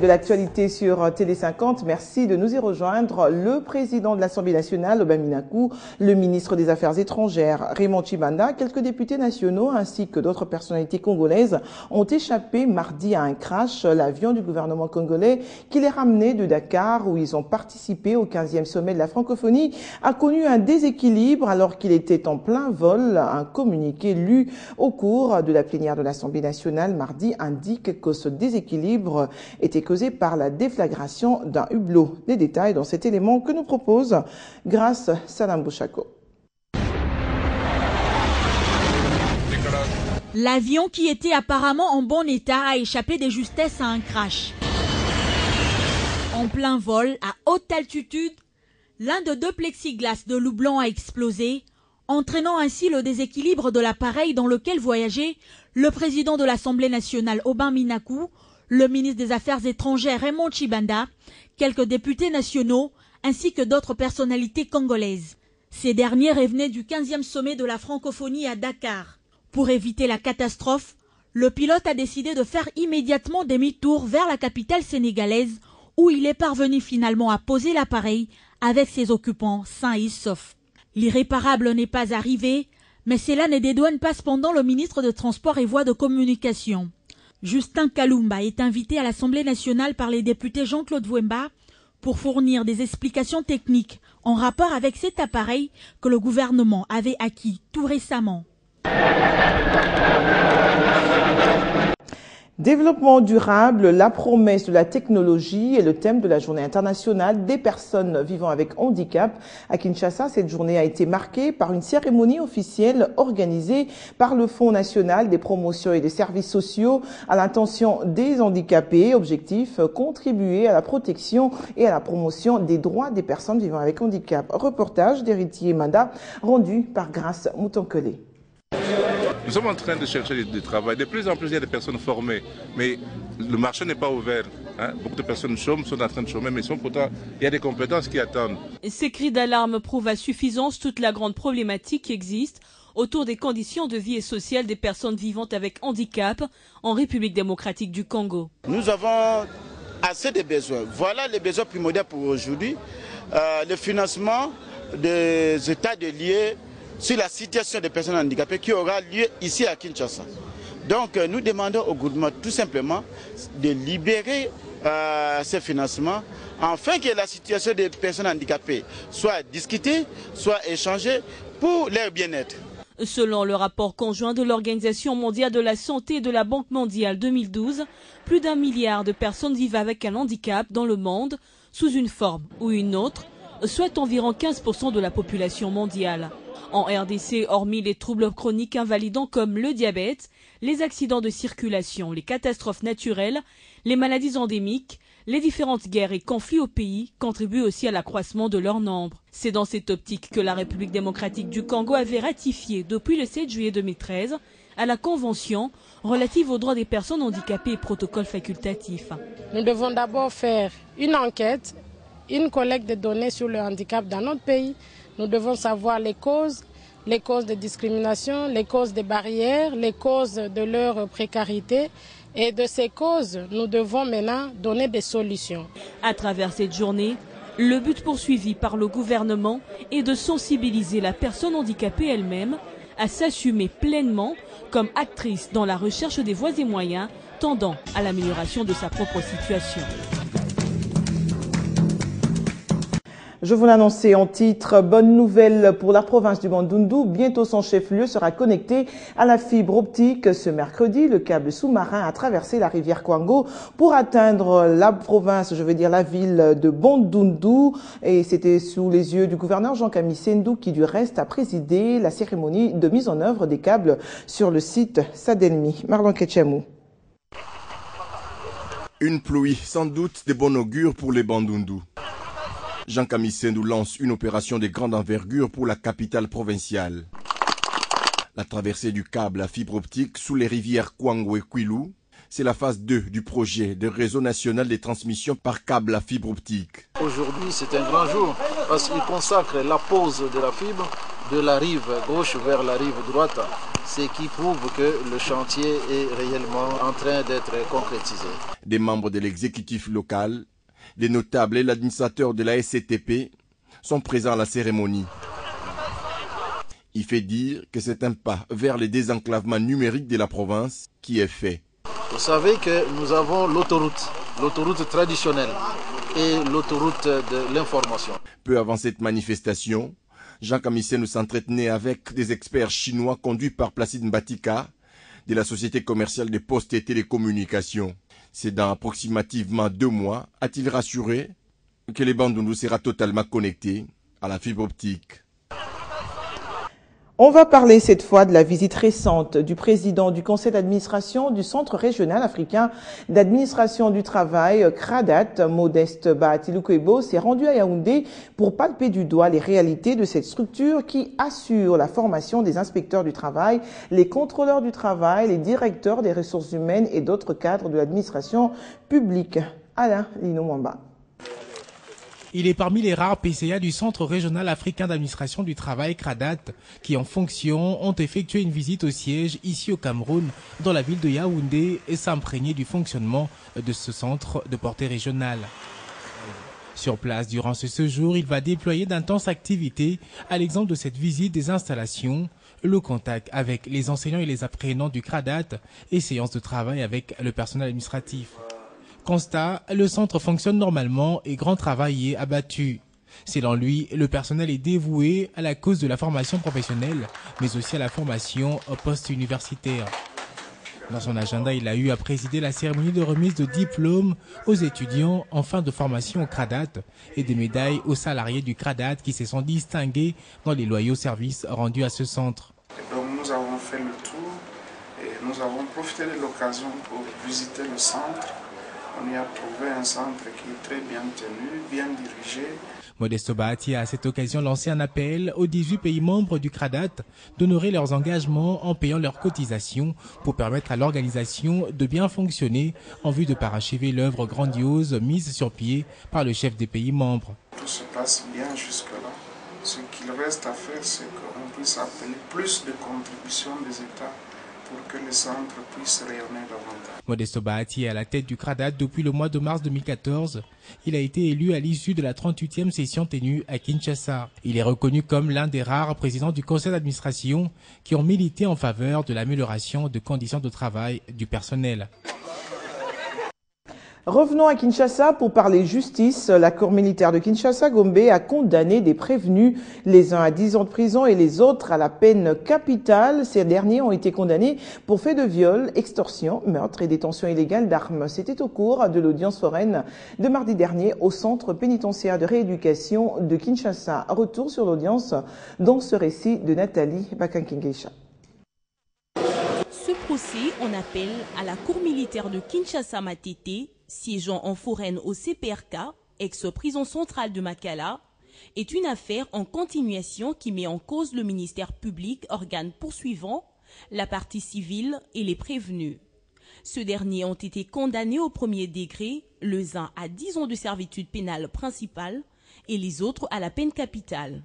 De l'actualité sur Télé 50, merci de nous y rejoindre. Le président de l'Assemblée nationale, Aubin Minakou, le ministre des Affaires étrangères, Raymond Tchibanda, quelques députés nationaux ainsi que d'autres personnalités congolaises ont échappé mardi à un crash. L'avion du gouvernement congolais qui les ramenait de Dakar, où ils ont participé au 15e sommet de la francophonie, a connu un déséquilibre alors qu'il était en plein vol. Un communiqué lu au cours de la plénière de l'Assemblée nationale mardi indique que ce déséquilibre était causé par la déflagration d'un hublot. Les détails dans cet élément que nous propose Grâce Salam Bouchako. L'avion qui était apparemment en bon état a échappé de justesse à un crash. En plein vol, à haute altitude, l'un de deux plexiglas de loup blanc a explosé, entraînant ainsi le déséquilibre de l'appareil dans lequel voyageait le président de l'Assemblée nationale Aubin Minakou, le ministre des Affaires étrangères Raymond Tchibanda, quelques députés nationaux ainsi que d'autres personnalités congolaises. Ces derniers revenaient du 15e sommet de la francophonie à Dakar. Pour éviter la catastrophe, le pilote a décidé de faire immédiatement demi-tour vers la capitale sénégalaise où il est parvenu finalement à poser l'appareil avec ses occupants sains et saufs. L'irréparable n'est pas arrivé, mais cela ne dédouane pas cependant le ministre de Transport et Voies de Communication. Justin Kalumba est invité à l'Assemblée nationale par les députés Jean-Claude Wemba pour fournir des explications techniques en rapport avec cet appareil que le gouvernement avait acquis tout récemment. Développement durable, la promesse de la technologie est le thème de la journée internationale des personnes vivant avec handicap. À Kinshasa, cette journée a été marquée par une cérémonie officielle organisée par le Fonds national des promotions et des services sociaux à l'intention des handicapés. Objectif, contribuer à la protection et à la promotion des droits des personnes vivant avec handicap. Reportage d'Héritier Manda, rendu par Grâce Moutonkele. Nous sommes en train de chercher du travail. De plus en plus, il y a des personnes formées, mais le marché n'est pas ouvert. Beaucoup de personnes chôment, sont en train de chômer, mais pourtant, il y a des compétences qui attendent. Ces cris d'alarme prouvent à suffisance toute la grande problématique qui existe autour des conditions de vie et sociales des personnes vivant avec handicap en République démocratique du Congo. Nous avons assez de besoins. Voilà les besoins primordiaux pour aujourd'hui. Le financement des états de lieux sur la situation des personnes handicapées qui aura lieu ici à Kinshasa. Donc nous demandons au gouvernement tout simplement de libérer ces financements afin que la situation des personnes handicapées soit discutée, soit échangée pour leur bien-être. Selon le rapport conjoint de l'Organisation mondiale de la santé et de la Banque mondiale 2012, plus d'1 milliard de personnes vivent avec un handicap dans le monde sous une forme ou une autre, soit environ 15% de la population mondiale. En RDC, hormis les troubles chroniques invalidants comme le diabète, les accidents de circulation, les catastrophes naturelles, les maladies endémiques, les différentes guerres et conflits au pays contribuent aussi à l'accroissement de leur nombre. C'est dans cette optique que la République démocratique du Congo avait ratifié depuis le 7 juillet 2013 à la Convention relative aux droits des personnes handicapées et protocole facultatif. Nous devons d'abord faire une enquête, une collecte de données sur le handicap dans notre pays. Nous devons savoir les causes de discrimination, les causes des barrières, les causes de leur précarité. Et de ces causes, nous devons maintenant donner des solutions. À travers cette journée, le but poursuivi par le gouvernement est de sensibiliser la personne handicapée elle-même à s'assumer pleinement comme actrice dans la recherche des voies et moyens tendant à l'amélioration de sa propre situation. Je vous l'annonçais en titre, bonne nouvelle pour la province du Bandundu. Bientôt son chef-lieu sera connecté à la fibre optique. Ce mercredi, le câble sous-marin a traversé la rivière Kwango pour atteindre la province, je veux dire la ville de Bandundu. Et c'était sous les yeux du gouverneur Jean-Camille Sendou qui du reste a présidé la cérémonie de mise en œuvre des câbles sur le site Sadelmi. Marlon Ketchamou. Une pluie sans doute de bon augure pour les Bandundu. Jean-Camille Sendou lance une opération de grande envergure pour la capitale provinciale. La traversée du câble à fibre optique sous les rivières Kwango et Kwilu, c'est la phase 2 du projet de réseau national de transmission par câble à fibre optique. Aujourd'hui, c'est un grand jour parce qu'il consacre la pose de la fibre de la rive gauche vers la rive droite. ce qui prouve que le chantier est réellement en train d'être concrétisé. Des membres de l'exécutif local, des notables et l'administrateur de la SCTP sont présents à la cérémonie. Il fait dire que c'est un pas vers le désenclavement numérique de la province qui est fait. Vous savez que nous avons l'autoroute traditionnelle et l'autoroute de l'information. Peu avant cette manifestation, Jean Kamisen s'entretenait avec des experts chinois conduits par Placide Mbatika de la Société commerciale des postes et télécommunications. C'est dans approximativement 2 mois, a-t-il rassuré, que les Bandundu sera totalement connectés à la fibre optique. On va parler cette fois de la visite récente du président du conseil d'administration du Centre régional africain d'administration du travail, CRADAT, Modeste Bahati Lukwebo, s'est rendu à Yaoundé pour palper du doigt les réalités de cette structure qui assure la formation des inspecteurs du travail, les contrôleurs du travail, les directeurs des ressources humaines et d'autres cadres de l'administration publique. Alain Lino Mwamba. Il est parmi les rares PCA du Centre régional africain d'administration du travail, CRADAT, qui en fonction ont effectué une visite au siège ici au Cameroun, dans la ville de Yaoundé, et s'imprégner du fonctionnement de ce centre de portée régionale. Sur place, durant ce séjour, il va déployer d'intenses activités, à l'exemple de cette visite des installations, le contact avec les enseignants et les apprenants du CRADAT et séances de travail avec le personnel administratif. Constat, le centre fonctionne normalement et grand travail est abattu. Selon lui, le personnel est dévoué à la cause de la formation professionnelle, mais aussi à la formation post-universitaire. Dans son agenda, il a eu à présider la cérémonie de remise de diplômes aux étudiants en fin de formation au CRADAT et des médailles aux salariés du CRADAT qui se sont distingués dans les loyaux services rendus à ce centre. Donc nous avons fait le tour et nous avons profité de l'occasion pour visiter le centre. On y a trouvé un centre qui est très bien tenu, bien dirigé. Modeste Bahati a à cette occasion lancé un appel aux 18 pays membres du CRADAT d'honorer leurs engagements en payant leurs cotisations pour permettre à l'organisation de bien fonctionner en vue de parachever l'œuvre grandiose mise sur pied par le chef des pays membres. Tout se passe bien jusque-là. Ce qu'il reste à faire, c'est qu'on puisse appeler plus de contributions des États pour que les centres puissent rayonner davantage. Modeste Bahati est à la tête du CRADAT depuis le mois de mars 2014. Il a été élu à l'issue de la 38e session tenue à Kinshasa. Il est reconnu comme l'un des rares présidents du conseil d'administration qui ont milité en faveur de l'amélioration des conditions de travail du personnel. Revenons à Kinshasa pour parler justice. La cour militaire de Kinshasa, Gombe, a condamné des prévenus, les uns à 10 ans de prison et les autres à la peine capitale. Ces derniers ont été condamnés pour faits de viol, extorsion, meurtre et détention illégale d'armes. C'était au cours de l'audience foraine de mardi dernier au centre pénitentiaire de rééducation de Kinshasa. Retour sur l'audience dans ce récit de Nathalie Bakankingesha. Ce procès en appel à la cour militaire de Kinshasa-Matete, siégeant en foraine au CPRK, ex-prison centrale de Makala, est une affaire en continuation qui met en cause le ministère public, organe poursuivant, la partie civile et les prévenus. Ceux derniers ont été condamnés au premier degré, les uns à 10 ans de servitude pénale principale et les autres à la peine capitale.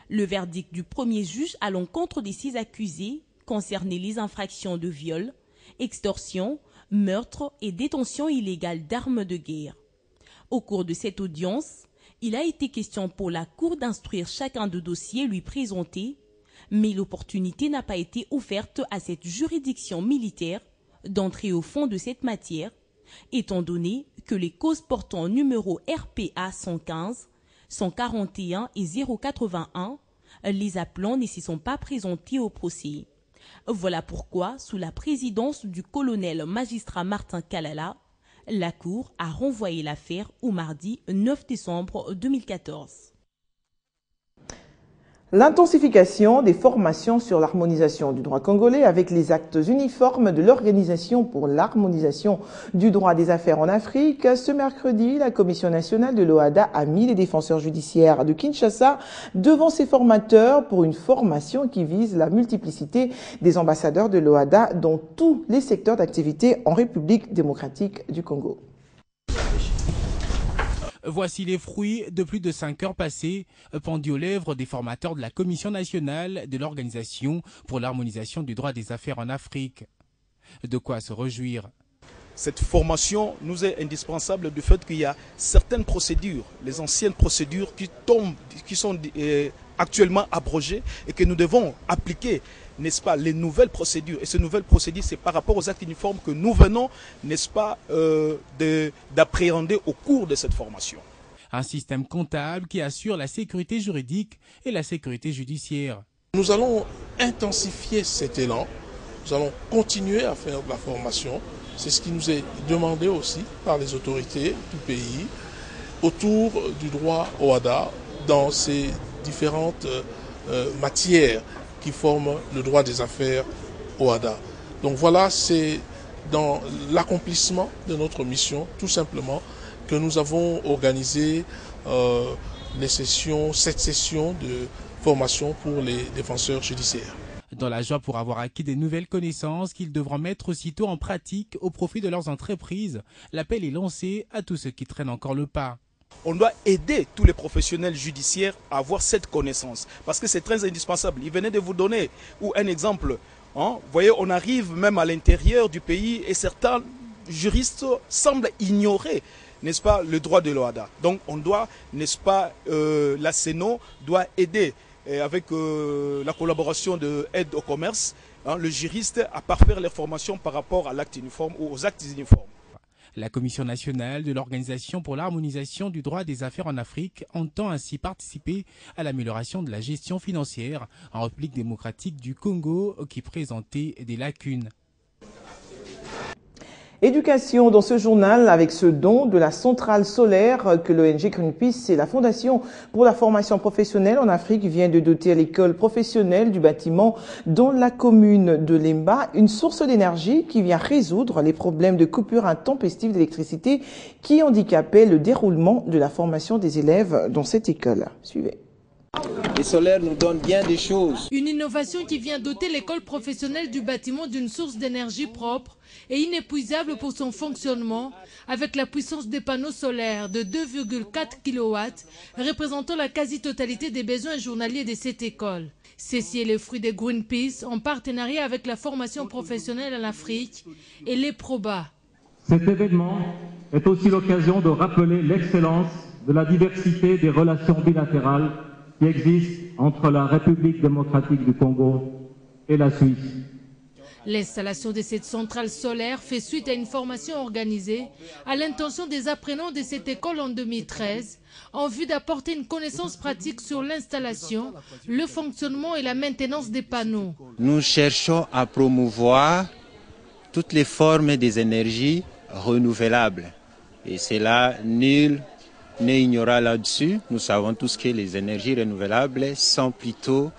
Le verdict du premier juge à l'encontre des 6 accusés concernait les infractions de viol, extorsion, meurtre et détention illégale d'armes de guerre. Au cours de cette audience, il a été question pour la Cour d'instruire chacun des dossiers lui présentés, mais l'opportunité n'a pas été offerte à cette juridiction militaire d'entrer au fond de cette matière, étant donné que les causes portant numéro RPA 115, 141 et 081, les appelants ne se sont pas présentés au procès. Voilà pourquoi, sous la présidence du colonel magistrat Martin Kalala, la Cour a renvoyé l'affaire au mardi 9 décembre 2014. L'intensification des formations sur l'harmonisation du droit congolais avec les actes uniformes de l'Organisation pour l'harmonisation du droit des affaires en Afrique. Ce mercredi, la Commission nationale de l'OHADA a mis les défenseurs judiciaires de Kinshasa devant ses formateurs pour une formation qui vise la multiplicité des ambassadeurs de l'OHADA dans tous les secteurs d'activité en République démocratique du Congo. Voici les fruits de plus de 5 heures passées, pendus aux lèvres des formateurs de la Commission nationale de l'Organisation pour l'harmonisation du droit des affaires en Afrique. De quoi se réjouir. Cette formation nous est indispensable du fait qu'il y a certaines procédures, les anciennes procédures qui sont actuellement abrogées et que nous devons appliquer, n'est-ce pas, les nouvelles procédures. Et ces nouvelles procédures, c'est par rapport aux actes uniformes que nous venons, n'est-ce pas, d'appréhender au cours de cette formation. Un système comptable qui assure la sécurité juridique et la sécurité judiciaire. Nous allons intensifier cet élan, nous allons continuer à faire de la formation. C'est ce qui nous est demandé aussi par les autorités du pays autour du droit OHADA dans ces différentes matières qui forment le droit des affaires OHADA. Donc voilà, c'est dans l'accomplissement de notre mission, tout simplement, que nous avons organisé cette session de formation pour les défenseurs judiciaires. Dans la joie pour avoir acquis des nouvelles connaissances qu'ils devront mettre aussitôt en pratique au profit de leurs entreprises, l'appel est lancé à tous ceux qui traînent encore le pas. On doit aider tous les professionnels judiciaires à avoir cette connaissance parce que c'est très indispensable. Il venait de vous donner un exemple. Vous voyez, on arrive même à l'intérieur du pays et certains juristes semblent ignorer, n'est-ce pas, le droit de l'OHADA. Donc on doit, n'est-ce pas, la CENO doit aider. Et avec la collaboration de Aide au commerce, le juriste à parfaire les formations par rapport à l'acte uniforme ou aux actes uniformes. La Commission nationale de l'Organisation pour l'harmonisation du droit des affaires en Afrique entend ainsi participer à l'amélioration de la gestion financière en République démocratique du Congo qui présentait des lacunes. Éducation dans ce journal avec ce don de la centrale solaire que l'ONG Greenpeace et la Fondation pour la formation professionnelle en Afrique vient de doter l'école professionnelle du bâtiment dans la commune de Lemba, une source d'énergie qui vient résoudre les problèmes de coupure intempestive d'électricité qui handicapaient le déroulement de la formation des élèves dans cette école. Suivez. Les solaires nous donnent bien des choses. Une innovation qui vient doter l'école professionnelle du bâtiment d'une source d'énergie propre et inépuisable pour son fonctionnement, avec la puissance des panneaux solaires de 2,4 kW, représentant la quasi-totalité des besoins journaliers de cette école. Ceci est le fruit de Greenpeace en partenariat avec la formation professionnelle en Afrique et les PROBA. Cet événement est aussi l'occasion de rappeler l'excellence de la diversité des relations bilatérales qui existe entre la République démocratique du Congo et la Suisse. L'installation de cette centrale solaire fait suite à une formation organisée à l'intention des apprenants de cette école en 2013 en vue d'apporter une connaissance pratique sur l'installation, le fonctionnement et la maintenance des panneaux. Nous cherchons à promouvoir toutes les formes des énergies renouvelables. Et c'est là, nul n'est ignorant là-dessus. Nous savons tous que les énergies renouvelables sont plutôt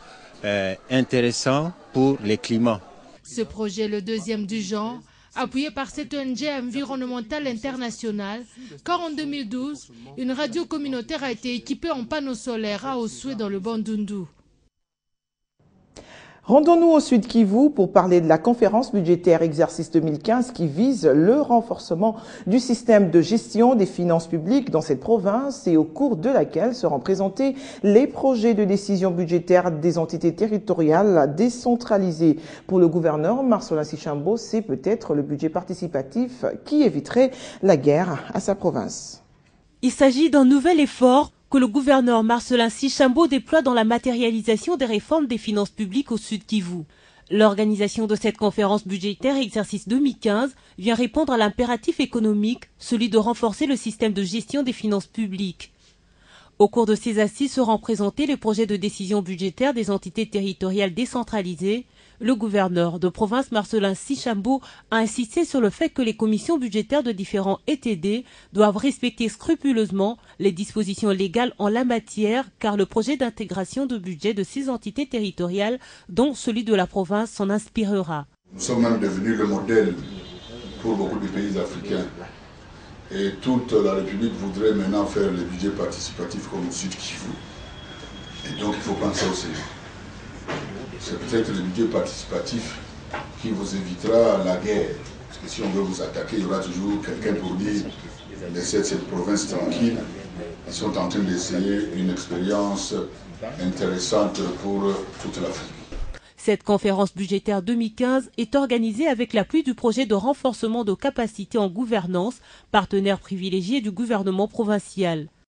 intéressants pour le climat. Ce projet est le deuxième du genre, appuyé par cette ONG environnementale internationale, car en 2012, une radio communautaire a été équipée en panneaux solaires à Ossué dans le Bandundu. Rendons-nous au Sud Kivu pour parler de la conférence budgétaire exercice 2015 qui vise le renforcement du système de gestion des finances publiques dans cette province et au cours de laquelle seront présentés les projets de décision budgétaire des entités territoriales décentralisées. Pour le gouverneur Marcelin Sichambo, c'est peut-être le budget participatif qui éviterait la guerre à sa province. Il s'agit d'un nouvel effort que le gouverneur Marcelin Sichambo déploie dans la matérialisation des réformes des finances publiques au Sud Kivu. L'organisation de cette conférence budgétaire exercice 2015 vient répondre à l'impératif économique, celui de renforcer le système de gestion des finances publiques. Au cours de ces assises seront présentés les projets de décision budgétaire des entités territoriales décentralisées. Le gouverneur de province Marcelin Sichambo a insisté sur le fait que les commissions budgétaires de différents ETD doivent respecter scrupuleusement les dispositions légales en la matière, car le projet d'intégration de budget de ces entités territoriales, dont celui de la province, s'en inspirera. Nous sommes même devenus le modèle pour beaucoup de pays africains. Et toute la République voudrait maintenant faire le budget participatif comme au Sud Kivu. Et donc il faut penser aussi. C'est peut-être le budget participatif qui vous évitera la guerre. Parce que si on veut vous attaquer, il y aura toujours quelqu'un pour dire laissez cette province tranquille. Ils sont en train d'essayer une expérience intéressante pour toute l'Afrique. Cette conférence budgétaire 2015 est organisée avec l'appui du projet de renforcement de capacités en gouvernance, partenaire privilégié du gouvernement provincial.